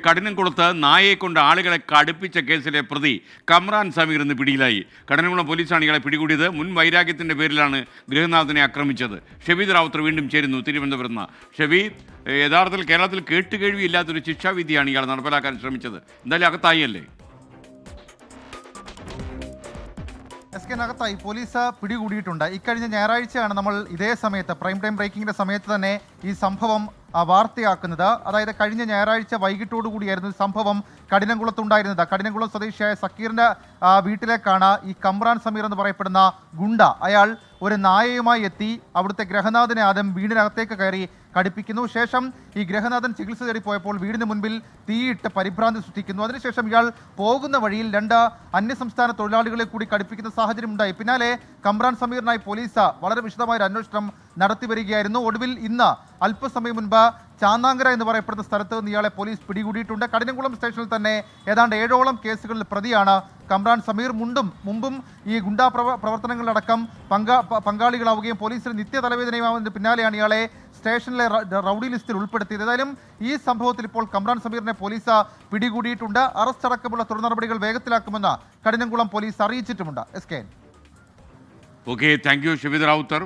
കഠിനംകുളത്ത് നായയെ കൊണ്ട് ആളുകളെ കടുപ്പിച്ച കേസിലെ പ്രതി കമ്രാൻ സമീർ ഇന്ന് പിടിയിലായി. കഠിനംകുളം പോലീസാണ് ഇയാളെ പിടികൂടിയത്. മുൻ വൈരാഗ്യത്തിൻ്റെ പേരിലാണ് ഗൃഹനാഥനെ ആക്രമിച്ചത്. ഷെബീദ് റാവുത്തർ വീണ്ടും ചേരുന്നു തിരുവനന്തപുരത്ത് നിന്ന്. ഷെബീദ്, യഥാർത്ഥത്തിൽ കേരളത്തിൽ കേട്ടുകേഴ്വിയില്ലാത്തൊരു ശിക്ഷാവിധിയാണ് ഇയാൾ നടപ്പിലാക്കാൻ ശ്രമിച്ചത്. എന്തായാലും അകത്തായി അല്ലേ? നകത്തായി പോലീസ് പിടികൂടിയിട്ടുണ്ട്. ഇക്കഴിഞ്ഞ ഞായറാഴ്ചയാണ് നമ്മൾ ഇതേ സമയത്ത് പ്രൈം ടൈം ബ്രേക്കിങ്ങിന്റെ സമയത്ത് തന്നെ ഈ സംഭവം വാർത്തയാക്കുന്നത്. അതായത് കഴിഞ്ഞ ഞായറാഴ്ച വൈകിട്ടോടുകൂടിയായിരുന്നു ഈ സംഭവം കഠിനംകുളത്തുണ്ടായിരുന്നത്. കഠിനംകുളം സ്വദേശിയായ സക്കീറിന്റെ വീട്ടിലേക്കാണ് ഈ കമ്രാൻ സമീർ എന്ന് പറയപ്പെടുന്ന ഗുണ്ട, അയാൾ ഒരു നായയുമായി എത്തി അവിടുത്തെ ഗൃഹനാഥനെ ആദ്യം വീടിനകത്തേക്ക് കയറി കടിപ്പിക്കുന്നു. ശേഷം ഈ ഗൃഹനാഥൻ ചികിത്സ തേടി പോയപ്പോൾ വീടിന് മുൻപിൽ തീയിട്ട് പരിഭ്രാന്തി സൃഷ്ടിക്കുന്നു. അതിനുശേഷം ഇയാൾ പോകുന്ന വഴിയിൽ 2 അന്യസംസ്ഥാന തൊഴിലാളികളെ കൂടി കടിപ്പിക്കുന്ന സാഹചര്യം ഉണ്ടായി. പിന്നാലെ കമ്രാൻ സമീറിനായി പോലീസ് വളരെ വിശദമായ ഒരു അന്വേഷണം നടത്തി വരികയായിരുന്നു. ഒടുവിൽ ഇന്ന് അല്പസമയം മുൻപ് ചാന്നാങ്കര എന്ന് പറയപ്പെടുന്ന സ്ഥലത്ത് നിന്ന് ഇയാളെ പോലീസ് പിടികൂടിയിട്ടുണ്ട്. കഠിനംകുളം സ്റ്റേഷനിൽ തന്നെ ഏതാണ്ട് 7ഓളം കേസുകളിൽ പ്രതിയാണ് കമ്രാൻ സമീർ. മുമ്പും ഈ ഗുണ്ടാ പ്രവർത്തനങ്ങളിലടക്കം പങ്കാളികളാവുകയും പോലീസിന് നിത്യ തലവേദനയുമാവുന്നതിന് പിന്നാലെയാണ് ഇയാളെ സ്റ്റേഷനിലെ റൗഡി ലിസ്റ്റിൽ ഉൾപ്പെടുത്തിയത്. ഏതായാലും ഈ സംഭവത്തിൽ ഇപ്പോൾ കമ്രാൻ സമീറിനെ പോലീസ് പിടികൂടിയിട്ടുണ്ട്. അറസ്റ്റ് അടക്കമുള്ള തുടർ നടപടികൾ വേഗത്തിലാക്കുമെന്ന് കഠിനംകുളം പോലീസ് അറിയിച്ചിട്ടുമുണ്ട്. Okay, thank you Shebeed Rawther.